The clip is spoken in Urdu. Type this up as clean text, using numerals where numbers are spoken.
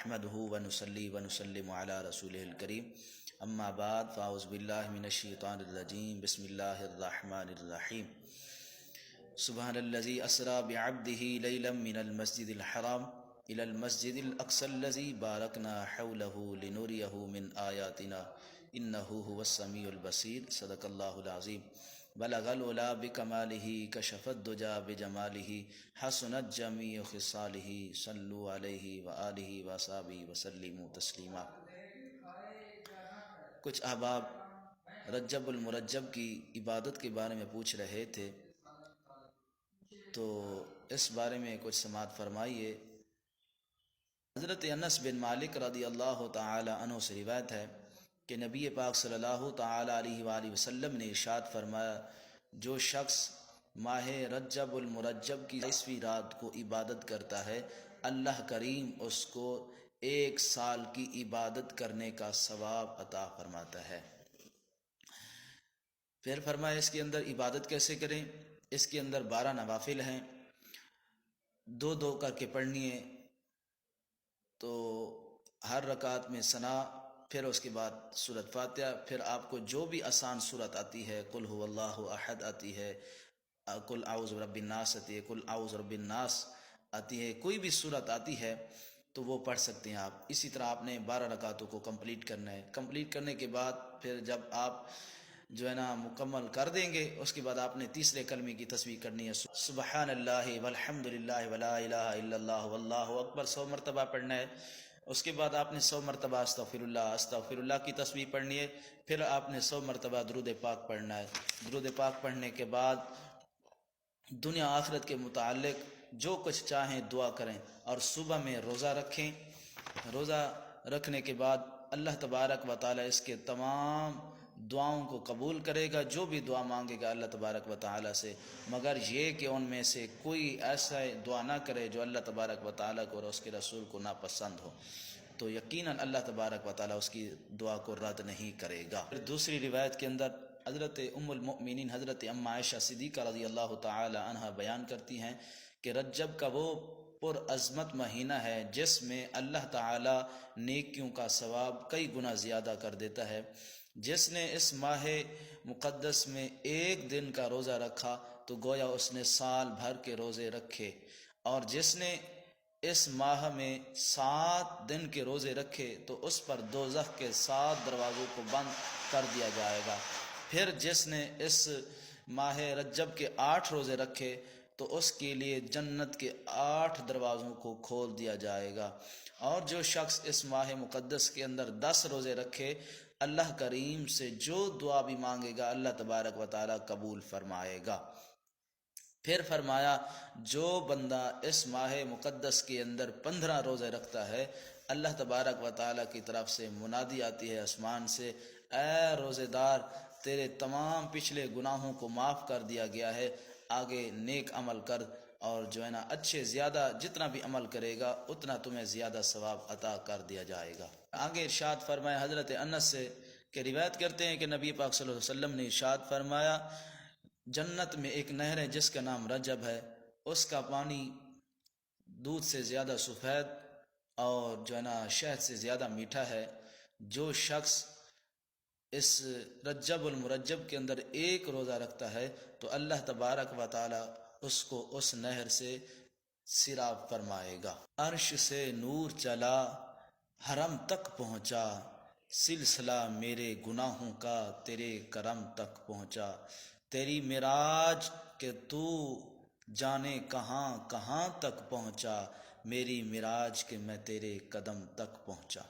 نحمده ونصلي ونسلم على رسوله الكريم اما بعد فاعوذ باللہ من الشیطان الرجیم بسم اللہ الرحمن الرحیم سبحان الذي اسرى بعبده ليلا من المسجد الحرام الى المسجد الاقصى الذي باركنا حوله لنريه من آیاتنا انه هو السمیع البصیر صدق اللہ العظیم بلغ العلا بکمالہ کشف الدجى بجمالہ حسنت جمیع خصالہ صلوا علیہ وآلہ وصحبہ وسلموا تسلیما۔ کچھ احباب رجب المرجب کی عبادت کے بارے میں پوچھ رہے تھے، تو اس بارے میں کچھ سماعت فرمائیے۔ حضرت انس بن مالک رضی اللہ تعالی عنہ سے روایت ہے کہ نبی پاک صلی اللہ تعالی علیہ وآلہ وسلم نے ارشاد فرمایا، جو شخص ماہ رجب المرجب کی 22ویں رات کو عبادت کرتا ہے، اللہ کریم اس کو 1 سال کی عبادت کرنے کا ثواب عطا فرماتا ہے۔ پھر فرمایا اس کے اندر عبادت کیسے کریں؟ اس کے اندر 12 نوافل ہیں، 2 کر کے پڑھنی ہے، تو ہر رکعت میں ثنا، پھر اس کے بعد سورۃ فاتحہ، پھر آپ کو جو بھی آسان سورت آتی ہے، قل هو اللہ احد آتی ہے، قل اعوذ برب الناس آتی ہے، قل اعوذ برب الناس آتی ہے، کوئی بھی سورت آتی ہے تو وہ پڑھ سکتے ہیں آپ۔ اسی طرح آپ نے 12 رکعتوں کو کمپلیٹ کرنا ہے۔ کمپلیٹ کرنے کے بعد پھر جب آپ جو ہے نا مکمل کر دیں گے، اس کے بعد آپ نے تیسرے کلمے کی تسبیح کرنی ہے، سبحان اللہ والحمد للہ ولا الہ الا اللہ واللہ اکبر 100 مرتبہ پڑھنا ہے۔ اس کے بعد آپ نے 100 مرتبہ استغفر اللہ کی تسبیح پڑھنی ہے، پھر آپ نے 100 مرتبہ درود پاک پڑھنا ہے۔ درود پاک پڑھنے کے بعد دنیا آخرت کے متعلق جو کچھ چاہیں دعا کریں، اور صبح میں روزہ رکھیں۔ روزہ رکھنے کے بعد اللہ تبارک و تعالی اس کے تمام دعاؤں کو قبول کرے گا، جو بھی دعا مانگے گا اللہ تبارک و تعالی سے، مگر یہ کہ ان میں سے کوئی ایسا دعا نہ کرے جو اللہ تبارک و تعالی کو اور اس کے رسول کو ناپسند ہو، تو یقیناً اللہ تبارک و تعالی اس کی دعا کو رد نہیں کرے گا۔ پھر دوسری روایت کے اندر حضرت ام المؤمنین حضرت ام عائشہ صدیقہ رضی اللہ تعالی عنہ بیان کرتی ہیں کہ رجب کا وہ پر عظمت مہینہ ہے جس میں اللہ تعالی نیکیوں کا ثواب کئی گنا زیادہ کر دیتا ہے۔ جس نے اس ماہ مقدس میں 1 دن کا روزہ رکھا تو گویا اس نے سال بھر کے روزے رکھے، اور جس نے اس ماہ میں 7 دن کے روزے رکھے تو اس پر دوزخ کے 7 دروازوں کو بند کر دیا جائے گا۔ پھر جس نے اس ماہ رجب کے 8 روزے رکھے تو اس کے لیے جنت کے 8 دروازوں کو کھول دیا جائے گا، اور جو شخص اس ماہ مقدس کے اندر 10 روزے رکھے، اللہ کریم سے جو دعا بھی مانگے گا اللہ تبارک و تعالی قبول فرمائے گا۔ پھر فرمایا جو بندہ اس ماہ مقدس کے اندر 15 روزے رکھتا ہے، اللہ تبارک و تعالی کی طرف سے منادی آتی ہے آسمان سے، اے روزے دار، تیرے تمام پچھلے گناہوں کو معاف کر دیا گیا ہے، آگے نیک عمل کر، اور جو ہے نا اچھے زیادہ جتنا بھی عمل کرے گا اتنا تمہیں زیادہ ثواب عطا کر دیا جائے گا۔ آگے ارشاد فرمایا حضرت انس سے کہ روایت کرتے ہیں کہ نبی پاک صلی اللہ علیہ وسلم نے ارشاد فرمایا، جنت میں ایک نہر ہے جس کا نام رجب ہے، اس کا پانی دودھ سے زیادہ سفید اور جو ہے نا شہد سے زیادہ میٹھا ہے۔ جو شخص اس رجب المرجب کے اندر 1 روزہ رکھتا ہے تو اللہ تبارک و تعالی اس کو اس نہر سے سیراب فرمائے گا۔ عرش سے نور چلا حرم تک پہنچا، سلسلہ میرے گناہوں کا تیرے کرم تک پہنچا، تیری معراج کہ تو جانے کہاں کہاں تک پہنچا، میری معراج کہ میں تیرے قدم تک پہنچا۔